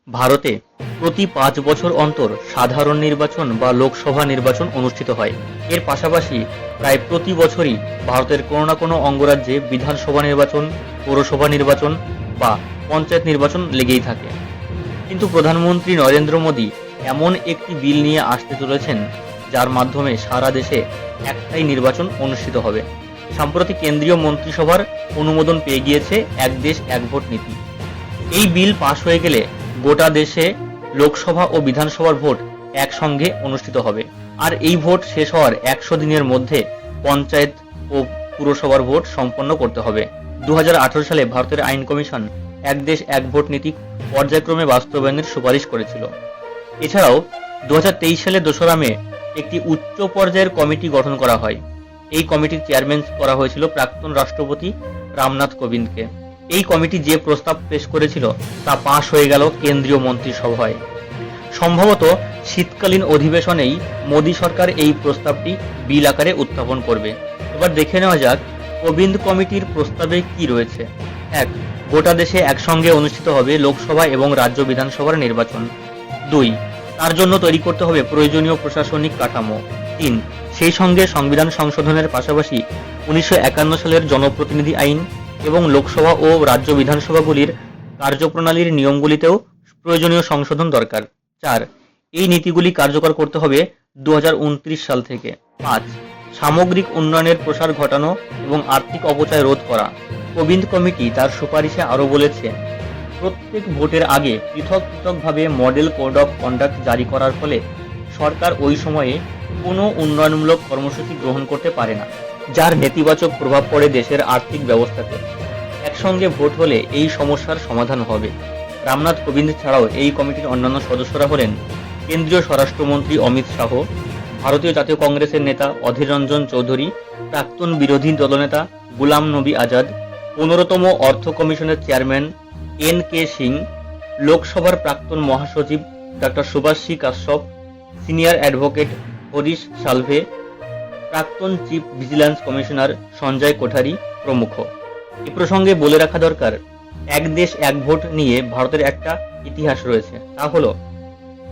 ভারতে প্রতি 5 বছর অন্তর সাধারণ নির্বাচন বা লোকসভা নির্বাচন অনুষ্ঠিত হয়। এর পাশাপাশি প্রায় প্রতি বছরই ভারতের কোনো না কোনো অঙ্গরাজ্যে বিধানসভা নির্বাচন, পৌরসভা নির্বাচন বা পঞ্চায়েত নির্বাচন লেগেই থাকে। কিন্তু প্রধানমন্ত্রী নরেন্দ্র মোদী এমন একটি বিল নিয়ে আসতে চলেছেন যার মাধ্যমে সারা দেশে একটাই নির্বাচন অনুষ্ঠিত হবে। সম্প্রতি কেন্দ্রীয় মন্ত্রিসভার অনুমোদন পেয়ে গিয়েছে এক দেশ এক ভোট নীতি। এই বিল পাশ হয়ে গেলে গোটা দেশে লোকসভা ও বিধানসভার ভোট একসঙ্গে অনুষ্ঠিত হবে। আর এই ভোট শেষ হওয়ার 100 দিনের মধ্যে পঞ্চায়েত ও পুরসভার ভোট সম্পন্ন করতে হবে। 2018 সালে ভারতের আইন কমিশন এক দেশ এক ভোট নীতি পর্যায়ক্রমে বাস্তবায়নের সুপারিশ করেছিল। এছাড়াও 2023 সালে 2রা মে একটি উচ্চ পর্যায়ের কমিটি গঠন করা হয়। এই কমিটির চেয়ারম্যান করা হয়েছিল প্রাক্তন রাষ্ট্রপতি রামনাথ কোবিন্দকে। এই কমিটি যে প্রস্তাব পেশ করেছিল তা পাশ হয়ে গেল কেন্দ্রীয় মন্ত্রিসভায়। সম্ভবত শীতকালীন অধিবেশনেই মোদী সরকার এই প্রস্তাবটি বিল আকারে উত্থাপন করবে। এবার দেখে নেওয়া যাক কোবিন্দ কমিটির প্রস্তাবে কি রয়েছে। 1. গোটা দেশে একসঙ্গে অনুষ্ঠিত হবে লোকসভা এবং রাজ্য বিধানসভার নির্বাচন। 2. তার জন্য তৈরি করতে হবে প্রয়োজনীয় প্রশাসনিক কাঠামো। 3. সেই সঙ্গে সংবিধান সংশোধনের পাশাপাশি 1951 সালের জনপ্রতিনিধি আইন এবং লোকসভা ও রাজ্য বিধানসভাগুলির কার্যপ্রণালীর নিয়মগুলিতেও প্রয়োজনীয় সংশোধন দরকার। 4. এই নীতিগুলি কার্যকর করতে হবে 2029 সাল থেকে। 5. সামগ্রিক উন্নয়নের প্রসার ঘটানো এবং আর্থিক অপচয় রোধ করা। কোবিন্দ কমিটি তার সুপারিশে আরও বলেছে, প্রত্যেক ভোটের আগে পৃথক পৃথকভাবে মডেল কোড অফ কন্ডাক্ট জারি করার ফলে সরকার ওই সময়ে কোনো উন্নয়নমূলক কর্মসূচি গ্রহণ করতে পারে না, যার নেতিবাচক প্রভাব পড়ে দেশের আর্থিক ব্যবস্থাতে। একসঙ্গে ভোট হলে এই সমস্যার সমাধান হবে। রামনাথ কোবিন্দ ছাড়াও এই কমিটির অন্যান্য সদস্যরা হলেন কেন্দ্রীয় স্বরাষ্ট্রমন্ত্রী অমিত শাহ, ভারতীয় জাতীয় কংগ্রেসের নেতা অধীর রঞ্জন চৌধুরী, প্রাক্তন বিরোধী দলনেতা গুলাম নবী আজাদ, 15তম অর্থ কমিশনের চেয়ারম্যান এন.কে. সিং, লোকসভার প্রাক্তন মহাসচিব doctor Subhash Kashyap, senior advocate Harish Salve, প্রাক্তন chief vigilance commissioner Sanjay Kothari প্রমুখ। এ প্রসঙ্গে বলে রাখা দরকার, এক দেশ এক ভোট নিয়ে ভারতের একটা ইতিহাস রয়েছে। তা হলো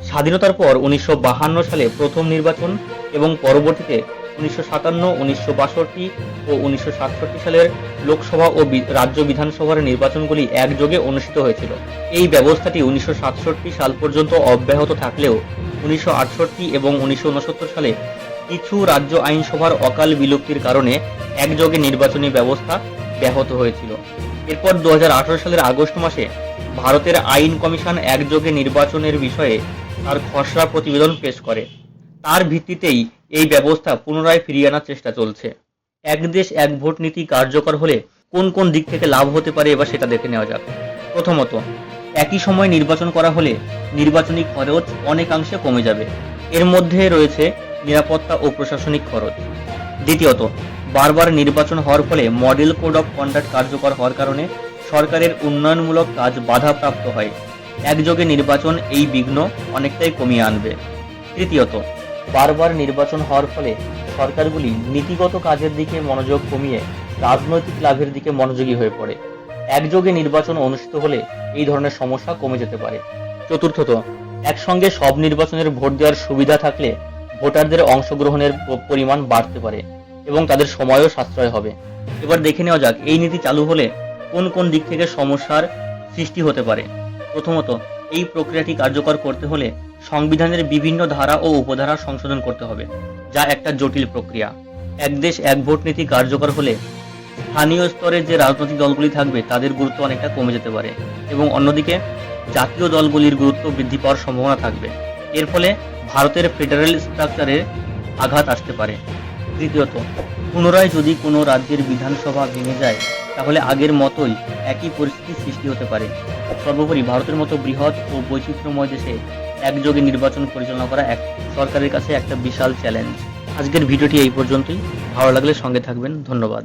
স্বাধীনতার পর 1952 সালে প্রথম নির্বাচন এবং পরবর্তীতে 1957, 1962 ও 1967 সালের লোকসভা ও রাজ্য বিধানসভার নির্বাচনগুলি একযোগে অনুষ্ঠিত হয়েছিল। এই ব্যবস্থাটি 1967 সাল পর্যন্ত অব্যাহত থাকলেও 1968 এবং 1969 সালে কিছু রাজ্য আইনসভার অকাল বিলুপ্তির কারণে একযোগে নির্বাচনী ব্যবস্থা ব্যাহত হয়েছিল। এরপর 2018 সালের আগস্ট মাসে ভারতের আইন কমিশন একযোগে নির্বাচনের বিষয়ে তার খসড়া প্রতিবেদন পেশ করে। তার ভিত্তিতেই এই ব্যবস্থা পুনরায় ফিরিয়ে আনার চেষ্টা চলছে। এক দেশ এক ভোট নীতি কার্যকর হলে কোন কোন দিক থেকে লাভ হতে পারে এবার সেটা দেখে নেওয়া যাক। প্রথমত, একই সময় নির্বাচন করা হলে নির্বাচনী খরচ অনেকাংশে কমে যাবে। এর মধ্যে রয়েছে নিরাপত্তা ও প্রশাসনিক খরচ। দ্বিতীয়ত, বারবার নির্বাচন হওয়ার ফলে মডেল কোড অফ কন্ডাক্ট কার্যকর হওয়ার কারণে সরকারের উন্নয়নমূলক কাজ বাধাপ্রাপ্ত হয়। একযোগে নির্বাচন এই বিঘ্ন অনেকটাই কমিয়ে আনবে। তৃতীয়ত, বারবার নির্বাচন হওয়ার ফলে সরকারগুলি নীতিগত কাজের দিকে মনোযোগ কমিয়ে রাজনৈতিক লাভের দিকে মনোযোগী হয়ে পড়ে। একযোগে নির্বাচন অনুষ্ঠিত হলে এই ধরনের সমস্যা কমে যেতে পারে। চতুর্থত, একসঙ্গে সব নির্বাচনের ভোট দেওয়ার সুবিধা থাকলে ভোটারদের অংশগ্রহণের পরিমাণ বাড়তে পারে এবং তাদের সময়ও সাশ্রয় হবে। এবার দেখে নেওয়া যাক এই নীতি চালু হলে কোন কোন দিক থেকে সমস্যার সৃষ্টি হতে পারে। প্রথমত, এই প্রক্রিয়াটি কার্যকর করতে হলে সংবিধানের বিভিন্ন ধারা ও উপধারা সংশোধন করতে হবে, যা একটা জটিল প্রক্রিয়া। এক দেশ এক ভোট নীতি কার্যকর হলে স্থানীয় স্তরে যে রাজনৈতিক দলগুলি থাকবে তাদের গুরুত্ব অনেকটা কমে যেতে পারে এবং অন্যদিকে জাতীয় দলগুলির গুরুত্ব বৃদ্ধি পাওয়ার সম্ভাবনা থাকবে। এর ফলে ভারতের ফেডারেল স্ট্রাকচারে আঘাত আসতে পারে। তৃতীয়ত, পুনরায় যদি কোনো রাজ্যের বিধানসভা ভেঙে যায় তাহলে আগের মতোই একই পরিস্থিতির সৃষ্টি হতে পারে। সর্বোপরি ভারতের মতো বৃহৎ ও বৈচিত্র্যময় দেশে একযোগে নির্বাচন পরিচালনা করা এক সরকারের কাছে একটা বিশাল চ্যালেঞ্জ। আজকের ভিডিওটি এই পর্যন্তই। ভালো লাগলে সঙ্গে থাকবেন। ধন্যবাদ।